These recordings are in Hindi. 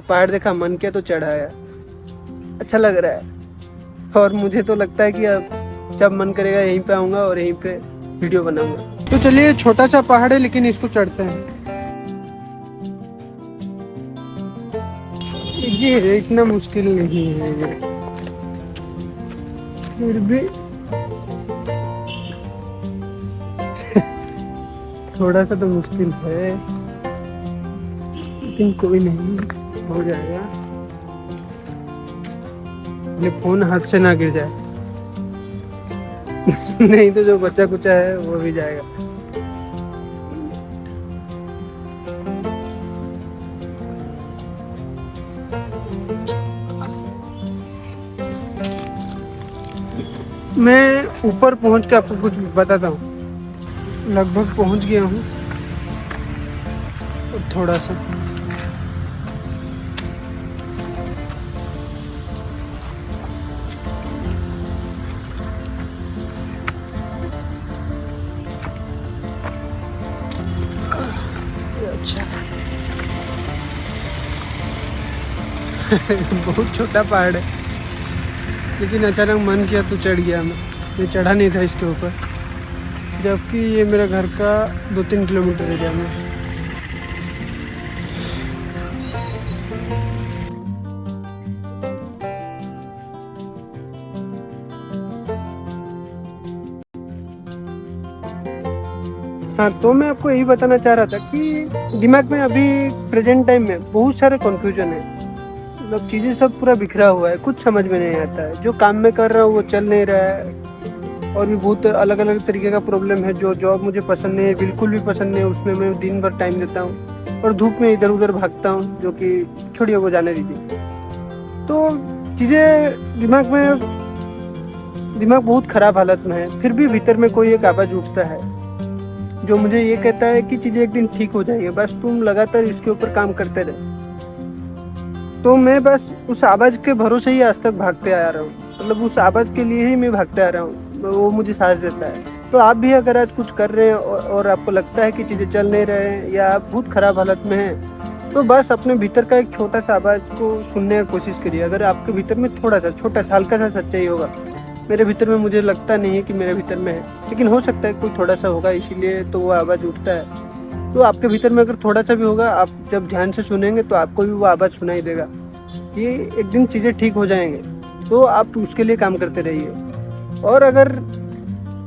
पहाड़ देखा, मन किया तो चढ़ाया। अच्छा लग रहा है और मुझे तो लगता है कि अब जब मन करेगा यहीं पे आऊँगा और यहीं पे वीडियो बनाऊँगा। तो चलिए, छोटा सा पहाड़ है लेकिन इसको चढ़ते हैं। ये इतना मुश्किल नहीं है ये, फिर भी थोड़ा सा तो मुश्किल है, लेकिन कोई नहीं, हो जाएगा। ये फोन हाथ से ना गिर जाए नहीं तो जो बचा कुचा है वो भी जाएगा। मैं ऊपर पहुंच के आपको कुछ बताता हूँ। लगभग पहुंच गया हूँ, और थोड़ा सा अच्छा बहुत छोटा पहाड़ है, लेकिन अचानक मन किया तो चढ़ गया। मैं चढ़ा नहीं था इसके ऊपर, जबकि ये मेरा घर का 2-3 किलोमीटर एरिया में। हाँ, तो मैं आपको यही बताना चाह रहा था कि दिमाग में अभी प्रेजेंट टाइम में बहुत सारे कन्फ्यूजन है। मतलब चीज़ें सब पूरा बिखरा हुआ है, कुछ समझ में नहीं आता है। जो काम में कर रहा हूँ वो चल नहीं रहा है, और भी बहुत अलग अलग तरीके का प्रॉब्लम है। जो जॉब मुझे पसंद नहीं है, बिल्कुल भी पसंद नहीं है, उसमें मैं दिन भर टाइम देता हूँ और धूप में इधर उधर भागता हूँ, जो कि छोड़िए, वो जाने दीजिए। तो चीज़ें दिमाग बहुत ख़राब हालत में है। फिर भी भीतर में कोई एक आवाज़ उठता है जो मुझे ये कहता है कि चीज़ें एक दिन ठीक हो जाएंगी, बस तुम लगातार इसके ऊपर काम करते रहे। तो मैं बस उस आवाज़ के भरोसे ही आज तक भागते आ रहा हूँ, मतलब उस आवाज़ के लिए ही मैं भागते आ रहा हूँ, वो मुझे साहस देता है। तो आप भी अगर आज कुछ कर रहे हैं और आपको लगता है कि चीज़ें चल नहीं रहे हैं या आप बहुत ख़राब हालत में हैं, तो बस अपने भीतर का एक छोटा सा आवाज़ को सुनने की कोशिश करिए। अगर आपके भीतर में थोड़ा सा छोटा सा हल्का सा सच्चाई होगा, मेरे भीतर में मुझे लगता नहीं है कि मेरे भीतर में है, लेकिन हो सकता है कोई थोड़ा सा होगा, इसीलिए तो वो आवाज़ उठता है। तो आपके भीतर में अगर थोड़ा सा भी होगा, आप जब ध्यान से सुनेंगे तो आपको भी वो आवाज़ सुनाई देगा कि एक दिन चीज़ें ठीक हो जाएंगे। तो आप उसके लिए काम करते रहिए। और अगर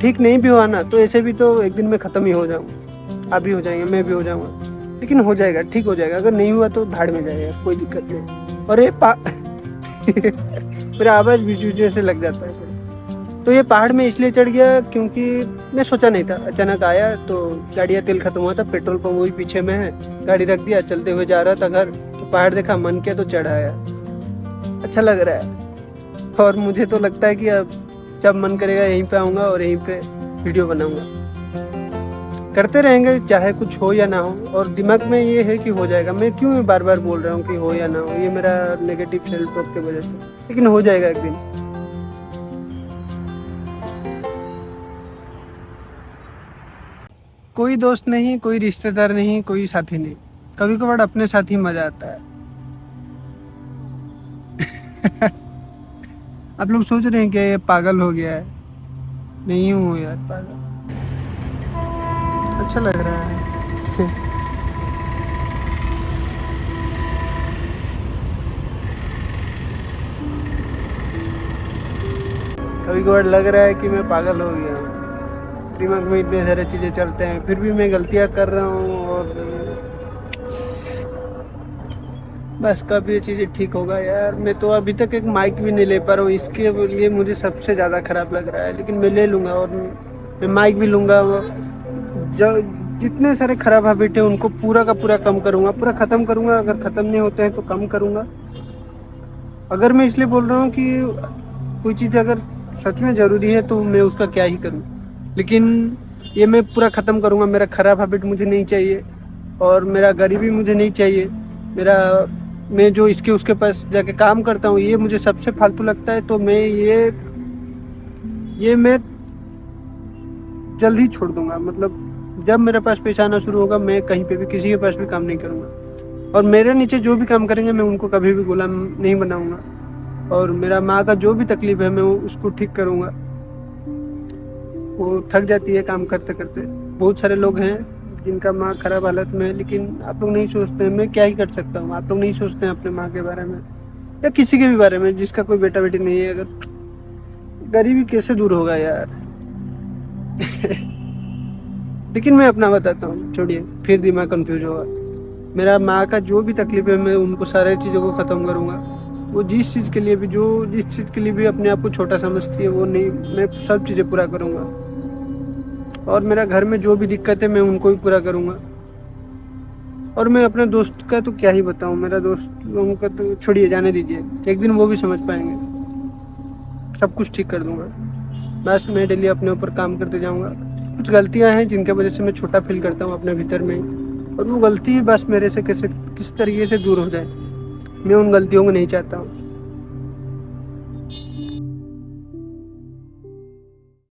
ठीक नहीं भी हुआ ना, तो ऐसे भी तो एक दिन में ख़त्म ही हो जाऊँगा, आप भी हो जाएंगे, मैं भी हो जाऊँगा, लेकिन हो जाएगा, ठीक हो जाएगा। अगर नहीं हुआ तो भाड़ में जाएगा, कोई दिक्कत नहीं। और ये मेरा आवाज़ बीच बीच से लग जाता है। तो ये पहाड़ में इसलिए चढ़ गया क्योंकि मैं सोचा नहीं था, अचानक आया। तो गाड़ी का तेल खत्म हुआ था, पेट्रोल पंप वही पीछे में है, गाड़ी रख दिया, चलते हुए जा रहा था घर, तो पहाड़ देखा, मन किया तो चढ़ाया। अच्छा लग रहा है और मुझे तो लगता है कि अब जब मन करेगा यहीं पे आऊँगा और यहीं पे वीडियो बनाऊँगा। करते रहेंगे चाहे कुछ हो या ना हो, और दिमाग में ये है कि हो जाएगा। मैं क्यों बार बार बोल रहा हूँ कि हो या ना हो, ये मेरा नेगेटिव सेल्फ टॉक की वजह से, लेकिन हो जाएगा एक दिन। कोई दोस्त नहीं, कोई रिश्तेदार नहीं, कोई साथी नहीं, कभी कभार अपने साथ ही मजा आता है। आप लोग सोच रहे हैं कि ये पागल हो गया है, नहीं हूँ यार पागल, अच्छा लग रहा है। कभी कभार लग रहा है कि मैं पागल हो गया हूँ, दिमाग में इतने सारे चीज़ें चलते हैं, फिर भी मैं गलतियाँ कर रहा हूँ। और बस कब ये चीज़ें ठीक होगा यार। मैं तो अभी तक एक माइक भी नहीं ले पा रहा हूँ, इसके लिए मुझे सबसे ज़्यादा ख़राब लग रहा है, लेकिन मैं ले लूँगा। और मैं माइक भी लूँगा। जो जितने सारे ख़राब हैबिट है उनको पूरा का पूरा कम करूँगा, पूरा ख़त्म करूँगा। अगर ख़त्म नहीं होते हैं तो कम करूँगा। अगर मैं इसलिए बोल रहा हूँ कि कोई चीज़ अगर सच में ज़रूरी है तो मैं उसका क्या ही करूँ, लेकिन ये मैं पूरा ख़त्म करूँगा। मेरा ख़राब हैबिट मुझे नहीं चाहिए, और मेरा गरीबी मुझे नहीं चाहिए। मेरा मैं जो इसके उसके पास जाके काम करता हूँ, ये मुझे सबसे फालतू लगता है। तो मैं ये मैं जल्द ही छोड़ दूंगा। मतलब जब मेरे पास पैसा आना शुरू होगा, मैं कहीं पे भी किसी के पास भी काम नहीं करूँगा। और मेरे नीचे जो भी काम करेंगे मैं उनको कभी भी गुलाम नहीं बनाऊंगा, और मेरा माँ का जो भी तकलीफ है मैं उसको ठीक करूंगा। वो थक जाती है काम करते करते। बहुत सारे लोग हैं जिनका माँ खराब हालत में है, लेकिन आप लोग नहीं सोचते हैं। मैं क्या ही कर सकता हूँ, आप लोग नहीं सोचते हैं अपने माँ के बारे में या किसी के भी बारे में जिसका कोई बेटा बेटी नहीं है। अगर गरीबी कैसे दूर होगा यार। लेकिन मैं अपना बताता हूँ, छोड़िए, फिर दिमाग कंफ्यूज होगा। मेरा माँ का जो भी तकलीफ है मैं उनको सारी चीज़ों को ख़त्म करूँगा। वो जिस चीज़ के लिए भी अपने आप को छोटा समझती है, वो नहीं, मैं सब चीज़ें पूरा करूँगा। और मेरा घर में जो भी दिक्कत है मैं उनको भी पूरा करूँगा। और मैं अपने दोस्त का तो क्या ही बताऊँ, मेरा दोस्त लोगों का तो छोड़िए, जाने दीजिए, एक दिन वो भी समझ पाएंगे। सब कुछ ठीक कर दूँगा। बस मैं डेली अपने ऊपर काम करते जाऊँगा। कुछ गलतियाँ हैं जिनके वजह से मैं छोटा फील करता हूँ अपने भीतर में, और वो गलती बस मेरे से किस तरीके से दूर हो जाए। मैं उन गलतियों को नहीं चाहता हूँ।